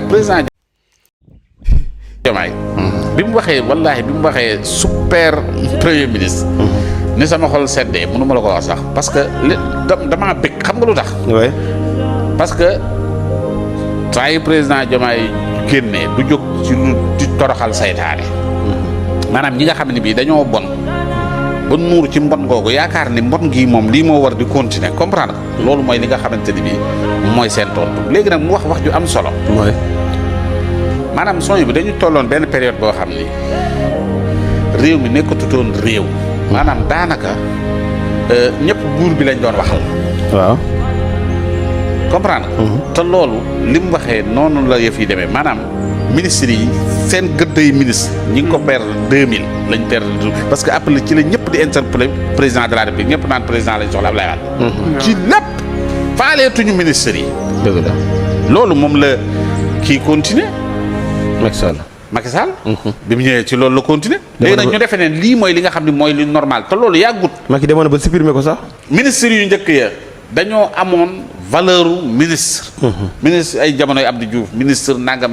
président Diomaye bi mu waxee super premier ministre ni sama xol seddee mënu ma la ko wax sax parce que damaa bëgg xam nga lu tax parce que saa yu président Diomaye génnee du jóg ci lu di toroxal saytaane maanaam ñi nga xam ne bii dañoo bon ba nuur ci mbon googu yaakaar ni mbon gii moom lii moo war di continuer comprendre loolu mooy li nga xamante ni bii mooy seen tontu léegi nag mu wax ju am solo maanaam sooy bi dañu tolloon benn période boo xam ni réew mi nekkatutoon réew maanaam daanaka ñëpp buur bi lañ doon waxal waaw comprendre te loolu li mu waxee noonu la yëf yi demee maanaam ministre yi seen gëdday ministre ñi ngi ko perdre 2000 lañ perdre parce que après ci la ñëpp di interpeller président de la République ñëpp naan président lañ soxla Abdoulaye Wade ci lépp faaleetuñu ministres yi dëgg la loolu moom la kii continuer Macky Sall bi mu ñëwee ci loolu la continuer léegi nag ñu defee ne lii mooy li nga xam ne mooy li normal te loolu yàggut Macky demoon na ba supprimer ko sax ministres yu njëkk ya dañoo amoon valeur ministre ministre ay jamonoy Abdou Diouf ministre nangam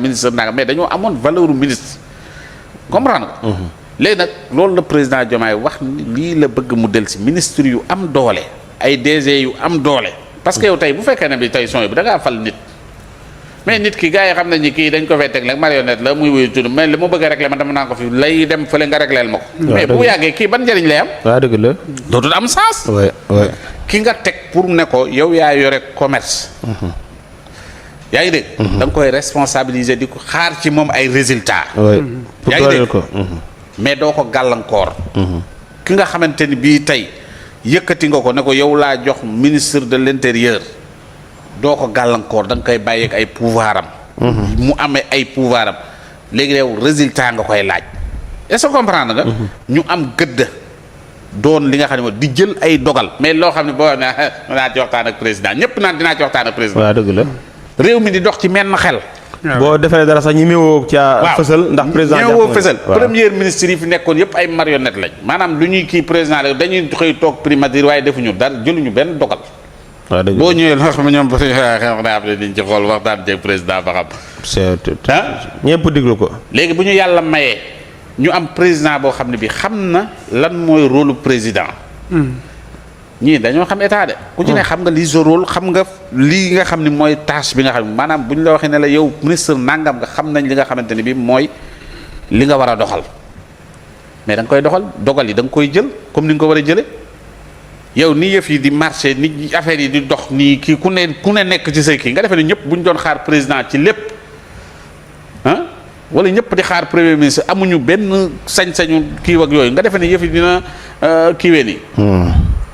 mais dañoo amoon valeur ministre comprendre nga léegi nag loolu la président Diomaye wax ni lii la bëgg mu del si ministre yu am doole ay DG yu am doole parce que yow tey bu fekkee ne bi tey son bi da ngaa fal nit mais nit ki gars yi xam nañ ni kii dañ ko fay teg rek marionnette la muy wuyu tudd mais li mu bëgg a régler man dama naa ko fi lay dem fële nga régleel ma ko mais bu yàggee kii ban njëriñ lay am waaw dëgg la dootul am sens ki nga teg pour ne ko yow yaa yore commerce yaa ngi dégg da nga koy responsabiliser di ko xaar ci moom ay résultats yaa ngi dégg mais doo ko gàllankoor ki nga xamante ni bii tey yëkkati nga ko ne ko yow laa jox ministre de l'intérieur doo ko gàllankoor da nga koy bàyyeeg ay pouvoir am mu amee ay pouvoir am léegi yow résultat nga koy laaj est-ce que comprendre nga ñu am gëdd doon li nga xam ne moom di jël ay dogal mais loo xam ne boo ne dinaa ci waxtaan ak président ñëpp naan dinaa ci waxtaan ak président waaw dëgg la réew mi di dox ci menn xel boo defee dara sax ñi méwoo ca fësal ndax président ñëwoo fësal premier ministre yi fi nekkoon yëpp ay marionnette lañ maanaam lu ñuy kii président la dañuy xëy toog primature waaye defuñu dara jëluñu benn dogal boo ñëwee loo xam ne ñoom naa am liñ ci xool waxtaan jeeg président ba xam ñëpp diglu ko léegi bu ñu yàlla mayee ñu am président boo xam ne bi xam na lan mooy rôle président ñii dañoo xam état de ku ci ne xam nga lii sa rôle xam nga lii nga xam ne mooy tâche bi nga xam ne maanaam bu ñu la waxee ne la yow ministre nangam nga xam nañ li nga xamante ne bi mooy li nga war a doxal mais da nga koy doxal dogal yi da nga koy jël comme ni nga ko war a jële yow ni yëf yi di marché ni affaire yi di dox nii kii ku ne nekk ci say kii nga defee ne ñëpp bu ñu doon xaar président ci lépp wala ñëpp di xaar premier ministre amuñu benn sañ-sañu kii ak yooyu nga defee ne yëf yi dina kiiwee nii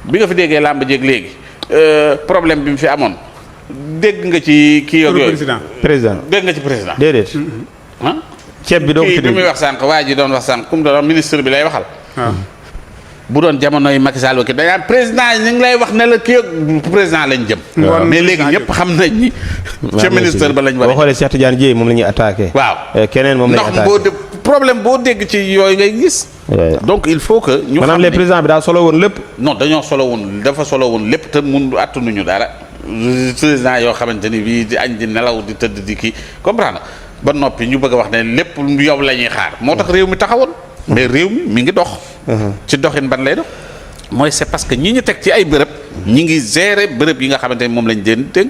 bi nga fi déggee làmb jéeg léegi problème bi mu fi amoon dégg nga ci kii ak yooyu président dégg nga ci président déedéet ceeb bi doo ko kii bi muy wax sànq waa ji doon wax sànq comme doon ministre bi lay waxal bu doon jamonoy Macky Sall ki dañaan président yi ñu ngi lay wax ne la kii président lañ jëm mais léegi ñëpp xam nañ ni ca ministre ba lañ war a boo xoolee Cheikh Tidiane Dièye moom la ñuy attaqué waaw keneen moom la ñuy attaqué ndax problème boo dégg ci yooyu ngay gis donc il faut que ñu maanaam les présidents bi daal solo woon lépp non dañoo solo woon dafa solo woon lépp te mun attanuñu dara président yoo xamante ni bii di añ di nelaw di tëdd di kii comprendre ba noppi ñu bëgg a wax ne lépp yow la ñuy xaar moo tax réew mi taxawoon mais réew mi ngi dox ci doxin ban lay dox mooy c'est parce que ñi ñu teg ci ay bërëb ñi ngi gérer bërëb yi nga xamante ni moom lañ leen dégg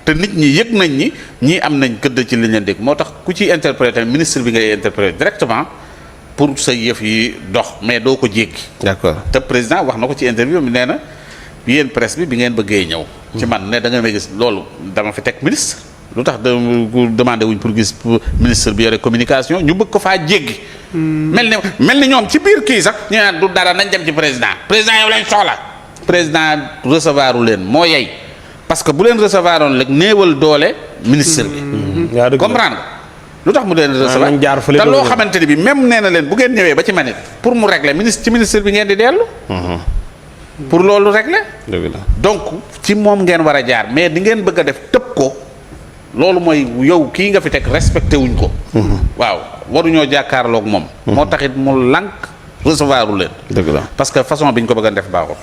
te nit ñi yëg nañ ni ñii am nañ gëdd ci liñ leen dégg moo tax ku ciy interpréter ministre bi ngay interpréter directement pour sa yëf yi dox mais doo ko jéggi d'accord te président wax na ko ci interview bi nee na yéen presse bi ngeen bëggee ñëw ci man ne da nga may gis loolu dama fi teg ministre lu tax demandé wuñ pour gis ministre bi yore communication ñu bëgg ko faa jéggi mel ni ñoom ci biir kii sax ñu naan du dara nañ dem ci président yow lañ soxla président recevoir u leen moo yey parce que bu leen recevoir oon rek néewal doole ministre bi comprendre lu tax mu leen recevoir te loo xamante ni bi même nee na leen bu ngeen ñëwee ba ci manit pour mu régler ministre bi ngeen di dellu pour loolu régler donc ci moom ngeen war a jaar mais di ngeen bëgg a def tëb ko loolu mooy yow kii nga fi teg respecté wuñ ko waaw waruñoo jàkkaarloog moom moo taxit mu lànk recevoir u leen parce que façon bi ñu ko bëgg a def baaxul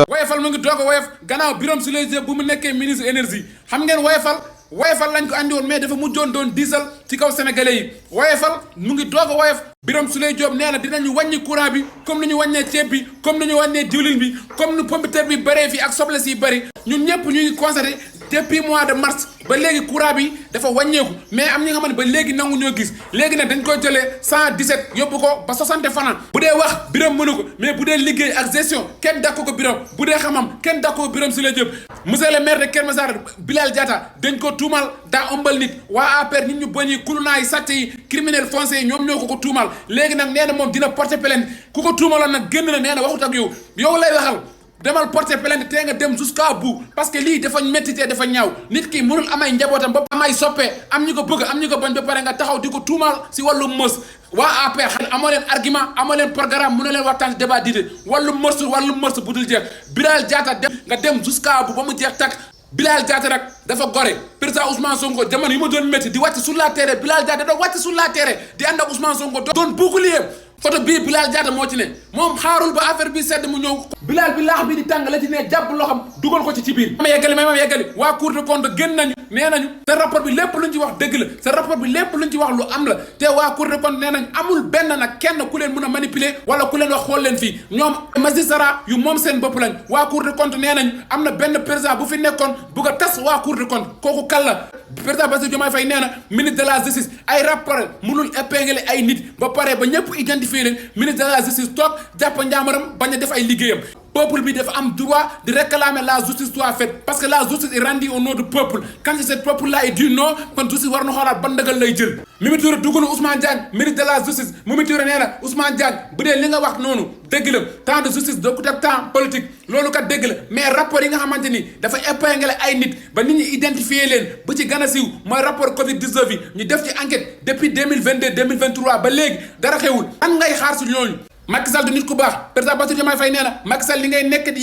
woyofal mu ngi doog a woyof gannaaw Birame Souleye Diop bu mu nekkee ministre énergie xam ngeen woyofal woyefal lañ ko andi woon mais dafa mujjoon doon diisal ci kaw sénégalais yi woyefal mu ngi doog a woyef Birame Souleye Diop nee na dinañu wàññi courant bi comme ni ñu wàññee ceeb bi comme ni ñu wàññee diwlin bi comme ni pomme de terre bi bëree fii ak soble si bëri ñun ñëpp ñu ngi constaté depuis mois de mars ba léegi courant bi dafa wàññeeku mais am ñi nga xam ne ba léegi nangu ñoo gis léegi nag dañ koy jëlee 117 yóbbu ko ba 60 fanaan bu dee wax Birame mënu ko mais bu dee liggéey ak gestion kenn dàkku ko Birame bu dee xamam kenn dàkku ko Birame Souleye Diop monsieur le maire de Keur Massar Bilal Diatta dañ ko tuumal daa ëmbal nit waa APR nit ñu bañ yi kulunaa yi sàcc yi criminel foncier yi ñoom ñoo ko tuumal léegi nag nee na moom dina porter plainte ku ko tuumaloon nag génn na nee na waxut ak yow lay waxal demal porter plainte tee nga dem jusqu'à bout parce que lii dafa métti te dafa ñaaw nit ki mënul amay njabootam ba amay soppee am ñu ko bëgg am ñu ko bañ ba pare nga taxaw di ko tuumaal si wàllu mës waa APR xam amoo leen argument amoo leen programme mën na leen waxtaan débat diite wàllu mës bu dul jeex Bilal Diatta dem nga dem jusqu'à bout ba mu jeex takk Bilal Diatta nag dafa gore président Ousmane Sonko jamono yi ma doon métti di wàcc sur la terre Bilal Diatta doon wàcc sur la terre di ànd ak Ousmane Sonko doon bouclier photo bii Bilal Diatta moo ci ne moom xaarul ba affaire bi sedd mu ñëw Bilal bi laax bi di tàng la ci ne jàpp loxam dugal ko ci biir ma yeggali waa Cour des comptes génn nañu nee nañu sa rapport bi lépp luñ ci wax dëgg la sa rapport bi lépp luñ ci wax lu am la te waa Cour des comptes nee nañ amul benn nag kenn ku leen mën a manipuler wala ku leen wax xool leen fii ñoom magistrat yu moom seen bopp lañ waa Cour des comptes nee nañ am na benn président bu fi nekkoon bugg a tas waa Cour des comptes kooku kan la président Bassirou Diomaye Faye nee na ministre de la justice ay rapport mënul épingler ay nit ba pare ba ñëpp identifier leen ministre de la justice toog jàpp njaamaram bañ a def ay liggéeyam peuple bi dafa am droit de réclamer la justice soit faite parce que la justice est rendue au nom du peuple quand ce peuple là est dit non kon justice war na xoolaat ban ndagal lay jël Mimi Touré dugg na Ousmane Diagne ministre de la justice Mimi Touré nee na Ousmane Diagne bu dee li nga wax noonu dëgg la temps de justice bokkut ak temps politique loolu kat dëgg la mais rapport yi nga xamante ni dafa épingler ay nit ba nit ñi identifier leen bu ci gën a siiw mooy rapport Covid 19 yi ñu def ci enquête depuis 2022 2023 ba léegi dara xewul an ngay xaar si ñooñu Macky Sall du nit ku baax président Bassirou Diomaye Faye nee na Macky Sall li ngay nekk di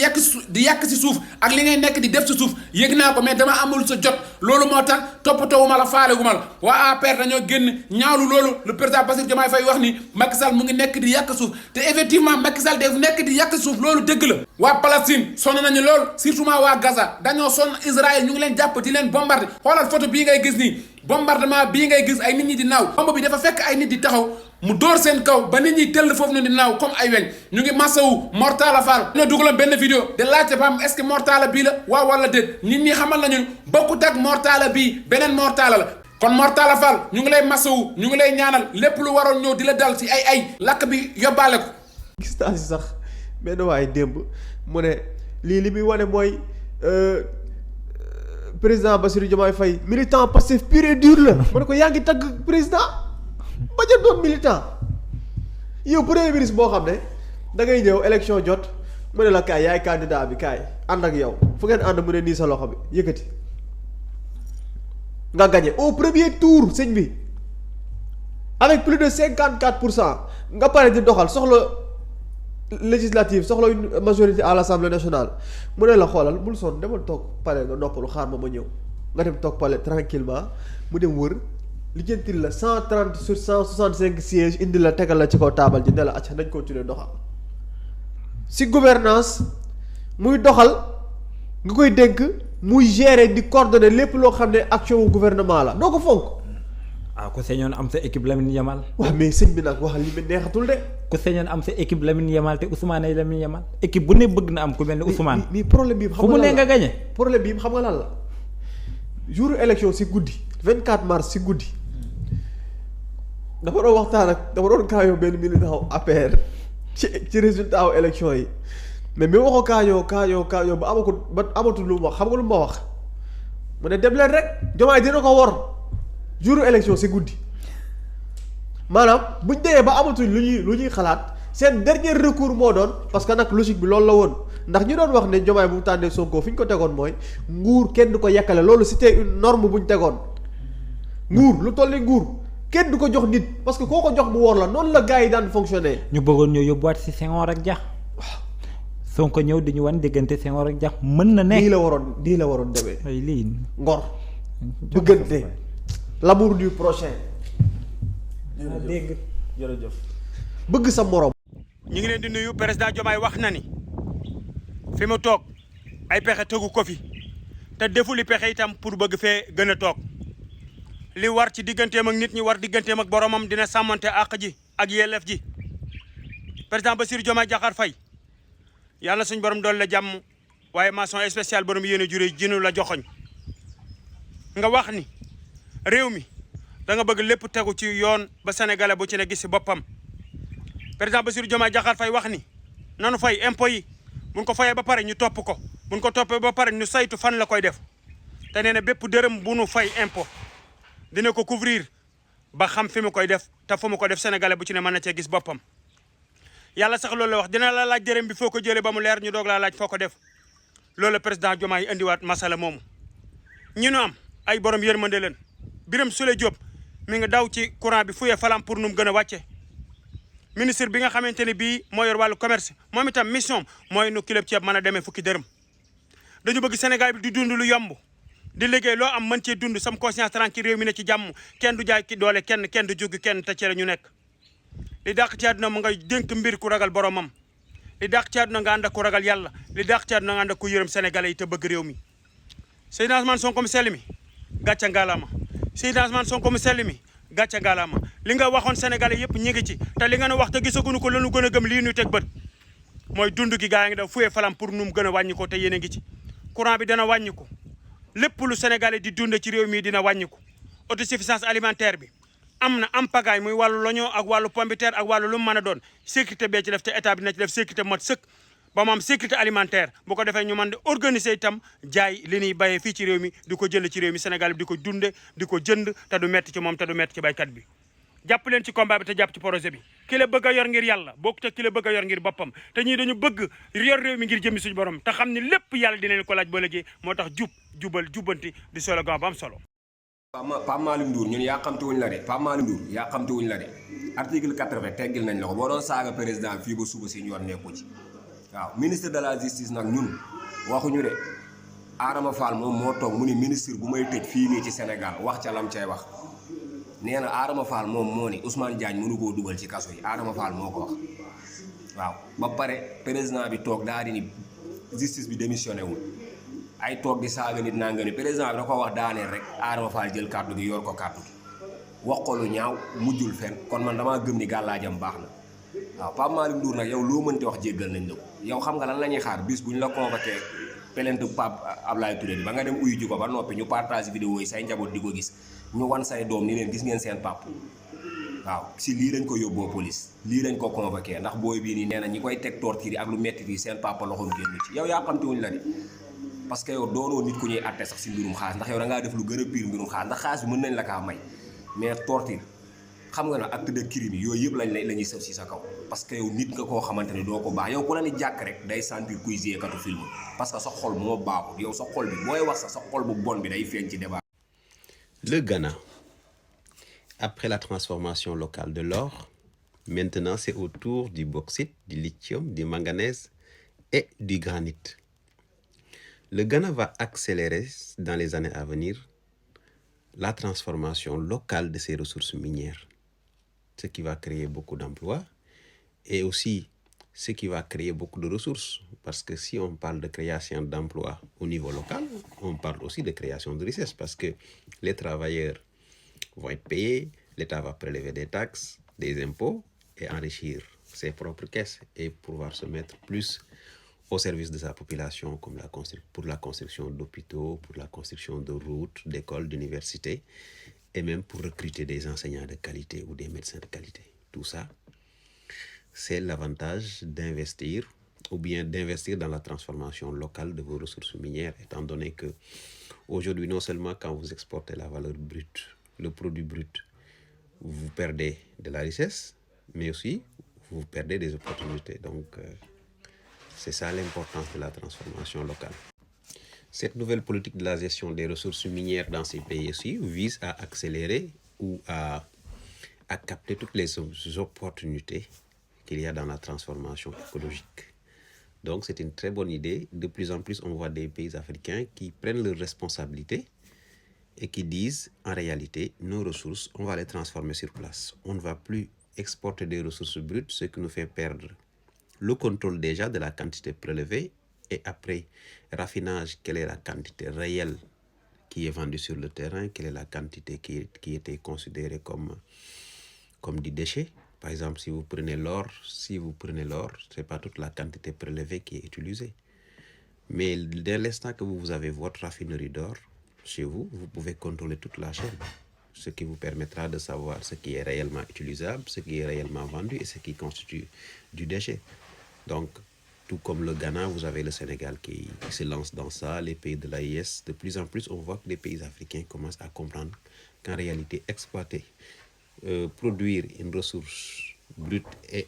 yàq si suuf ak li ngay nekk di def si suuf yëg naa ko mais dama amul sa jot loolu moo tax toppatoowu ma la faale gu ma la waa APR dañoo génn ñaawlu loolu le président Bassirou Diomaye Faye wax ni Macky Sall mu ngi nekk di yàq suuf te effectivement Macky Sall def nekk di yàq suuf loolu dëgg la waa Palestine sonn nañu lool surtout waa Gaza dañoo sonn Israël ñu ngi leen jàpp di leen bombardé xoolal photo bii ngay gis nii bombardement bii ngay gis ay nit ñi di naaw bomb bi dafa fekk ay nit di taxaw mu dóor seen kaw ba nit ñi tëll foofu noonu di naaw comme ay weñ ñu ngi massawu Mortala Fall ñoo dugaloon benn vidéo de laajte ba am est-ce que Mortala bii la waaw wala déet nit ñi xamal nañu bokkut ak Mortala bii beneen Mortala la kon Mortala Fall ñu ngi lay massawu ñu ngi lay ñaanal lépp lu waroon ñëw di la dal ci ay lakk bi yóbbaale ko. gis naa si sax benn waaye démb mu ne lii li muy wane mooy président Bassirou Diomaye Faye militant Pastef pur et dur la ma ne ko yaa ngi tagg président ba jot doon militant yow premier ministre boo xam ne da ngay ñëw élection jot mu ne la kaay yaay candidat bi kaay ànd ak yow fu ngeen ànd mu ne nii sa loxo bi yëkkati nga gagné au premier tour sëñ bi avec plus de 54% nga pare di doxal soxla législative soxla une majorité à l'Assemblée nationale mu ne la xoolal bul sonn demal toog pale nga noppalu xaar ma ñëw nga dem toog pale tranquillement mu dem wër lijjantil la 130 sur 165 sièges indi la tegal la ci kaw taabal ji ne la acca nañ continuer doxal si gouvernance muy doxal nga koy dénk muy gérer di coordonner lépp loo xam ne action wu gouvernement la doo ko fonk. ku sañoon am sa équipe Lamine Yamal. waaw mais sëñ bi nag wax li mu neexatul de. ku sañoon am sa équipe Lamine Yamal te Ousmane ay Lamine Yamal équipe bu ne bëgg na am ku mel ne Ousmane. mais problème bi xam fu mu ne nga gagné. problème bi xam nga lan la jour élection si guddi 24 mars si guddi dama doon waxtaan ak dama doon kaayoo benn militant APR ci résultat wu élection yi mais bi ma ko kaayoo ba amatul lu mu wax xam nga lu ma wax mu ne dem leen rek Diomaye dina ko wor jour élection si guddi maanaam buñ demee ba amatul lu ñuy xalaat seen dernier recours moo doon parce que nag logique bi loolu la woon ndax ñu doon wax ne Diomaye bu mu tànnee Sonko fi ñu ko tegoon mooy nguur kenn du ko yekkale loolu c'était une norme bu ñu tegoon nguur lu toll ni nguur kenn du ko jox nit parce que koo ko jox mu wor la noonu la gars yi daan fonctionner. ñu bëggoon ñëw yóbbuwaat si Senghor ak Dia. waaw Sonko ñëw di ñu wan diggante Senghor ak Dia mën na ne. nii la waroon demee. ay lii ngor bëggante l'amour du prochain. dégg jërëjëf bëgg sa morom. ñu ngi leen di nuyu président Diomaye wax na ni fi mu toog ay pexe tëgu ko fi te defuli pexe itam pour bëgg fee gën a toog li war ci digganteem ak nit ñi war digganteem ak boromam dina sàmmante àq ji ak yelleef ji président Bassirou Diomaye Diakhar Faye yàlla suñ borom dool la jàmm waaye mention spéciale borom yéen a juré jinu la joxoñ nga wax ni réew mi da nga bëgg lépp tegu ci yoon ba sénégalais bu ci ne gis si boppam président Bassirou Diomaye Diakhar Faye wax ni nanu fay impôt yi buñ ko fayee ba pare ñu topp ko buñ ko toppee ba pare ñu saytu fan la koy def te nee na bépp dërëm bu nu fay impôt dina ko couvrir ba xam fi mu koy def te fu mu ko def sénégalais bu ci ne mën na cee gis boppam yàlla sax loolu la wax dina la laaj dërëm bi foo ko jëlee ba mu leer ñu doog laa laaj foo ko def loolu la président Diomaye indiwaat masala moomu ñi nu am ay borom yërmande leen Birame Souleye Diop mi ngi daw ci courant bi fuyee falam pour nu mu gën a wàcce ministre bi nga xamante ne bii moo yor wàllu commerce moom itam mission mooy nu kilo ceeb mën a demee fukki dërëm dañu bëgg Sénégal bi di dund lu yomb di liggéey loo am mën cee dund sam conscience tranquille réew mi ne ci jàmm kenn du jaay ki doole kenn du jóg kenn te ci la ñu nekk li dàq ci àdduna mu ngay dénk mbir ku ragal boromam li dàq ci àdduna nga ànd ak ku ragal yàlla li dàq ci àdduna nga ànd ak ku yërëm sénégalais yi te bëgg réew mi Seydina Ousmane Sonko mu sell mi gàcce ngalaama Seydina Ousmane Sonko mu sell mi gàcce ngalaama li nga waxoon sénégalais yëpp ñi ngi ci te li nga ne wax te gisaguñu ko lanu gën a gëm lii ñu teg bët mooy dund gi gaa ngi daw fuyee falam pour nu mu gën a wàññi ko te yéen a ngi ci courant bi dana wàññi ko lépp lu sénégalais di dund ci réew mi dina wàññi ko autosuffisance alimentaire bi am na am pagaay muy wàllu loño ak wàllu pombiteer ak wàllu lu mu mën a doon sécurité bee ci def te état bi na ci def sécurité mot sëkk ba mu am sécurité alimentaire bu ko defee ñu mën di organiser itam jaay li ñuy bayee fii ci réew mi di ko jënd ci réew mi Sénégal bi di ko dunde di ko jënd te du metti ci moom te du metti ci baykat bi jàpp leen ci combat bi te jàpp ci projet bi ki la bëgg a yor ngir yàlla bokk te ki la bëgg a yor ngir boppam te ñii dañu bëgg yor réew mi ngir jëmmi suñu borom te xam ne lépp yàlla dina leen ko laaj ba léegi moo tax jubal jubbanti di slogan ba am solo. Pape Malick Ndour ñun yaa xamte wuñ la de Pape Malick Ndour yaa xamte wuñ la de article 80 teggil nañ la ko boo doon saaga président fii ba suba si ñu yoon nekku ci waaw ministre de la justice nag ñun waxuñu de Adama Fall moom moo toog mu ni ministre bu may tëj fii nii ci Sénégal wax ca lam cay wax nee na Adama Fall moom moo ni Ousmane Diagne mënu koo dugal ci kaso yi Adama Fall moo ko wax waaw ba pare président bi toog daa di ni justice bi démissionné wul ay toog di saaga nit naa nga ni président bi da ko wax daaneel rek Adama Fall jël kàddu gi yor ko kàddu gi wax ko lu ñaaw mujjul fen kon man damaa gëm ni gàllaajam baax na waaw Pape Malick Ndour nag yow loo mënti wax jéggal nañ la ko yow xam nga lan la ñuy xaar bis bu ñu la convoqué plainte Pape Ablaye Touré bi ba nga dem uyu ji ko ba noppi ñu partage vidéo yi say njaboot di ko gis ñu wan say doom ni leen gis ngeen seen pap waaw si lii lañ ko yóbboo police lii lañ ko convoqué ndax booy bii nii nee na ñi koy teg torture yi ak lu metti yi seen papa loxoom génn ci yow yaa xamte wuñ la de parce que yow doonoo nit ku ñuy atte sax si mbirum xaalis ndax yow da ngaa def lu gën a pire mbirum xaalis ndax xaalis bi mën nañ la kaa may mais torture xam nga ne acte de crime yi yooyu yëpp la ñuy sëf si sa kaw parce que yow nit nga koo xamante ne doo ko baax yow ku la ni jàkk rek day sentir kuy jouer katu film parce que sa xol moo baaxul yow sa xol bi booy wax sax sa xol bu bon bi day feeñ ci débat. Le Ghana, après la transformation locale de l'or, maintenant c'est au tour du bauxite, du lithium, du manganèse et du granit. Le Ghana va accélérer dans les années à venir la transformation locale de ses ressources minières, ce qui va créer beaucoup d'emplois et aussi ce qui va créer beaucoup de ressources. Parce que si on parle de création d'emplois au niveau local, on parle aussi de création de richesses parce que les travailleurs vont être payés, l'État va prélever des taxes, des impôts et enrichir ses propres caisses et pouvoir se mettre plus au service de sa population comme pour la construction d'hôpitaux, pour la construction de routes, d'écoles, d'universités et même pour recruter des enseignants de qualité ou des médecins de qualité. Tout ça, c'est l'avantage d'investir ou bien d'investir dans la transformation locale de vos ressources minières, étant donné que aujourd'hui, non seulement quand vous exportez la valeur brute, le produit brut, vous perdez de la richesse, mais aussi vous perdez des opportunités. Donc, c'est ça l'importance de la transformation locale. Cette nouvelle politique de la gestion des ressources minières dans ces pays aussi vise à accélérer ou à capter toutes les opportunités qu'il y a dans la transformation écologique. Donc c'est une très bonne idée. De plus en plus, on voit des pays africains qui prennent leurs responsabilités et qui disent, en réalité, nos ressources, on va les transformer sur place. On ne va plus exporter des ressources brutes, ce qui nous fait perdre le contrôle déjà de la quantité prélevée et après raffinage, quelle est la quantité réelle qui est vendu sur le terrain, quelle est la quantité qui était considérée comme du déchet. Par exemple, si vous prenez l'or, c'est pas toute la quantité prélevée qui est utilisée. Mais dès l'instant que vous avez votre raffinerie d'or chez vous, vous pouvez contrôler toute la chaîne, ce qui vous permettra de savoir ce qui est réellement utilisable, ce qui est réellement vendu et ce qui constitue du déchet. Donc, tout comme le Ghana, vous avez le Sénégal qui se lance dans ça, les pays de l'AIS. De plus en plus, on voit que les pays africains commencent à comprendre qu'en réalité, exploiter, produire une ressource brute et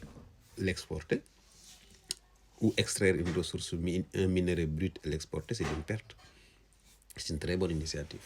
l'exporter, ou extraire une ressource, un minerai brut et l'exporter, c'est une perte. C'est une très bonne initiative.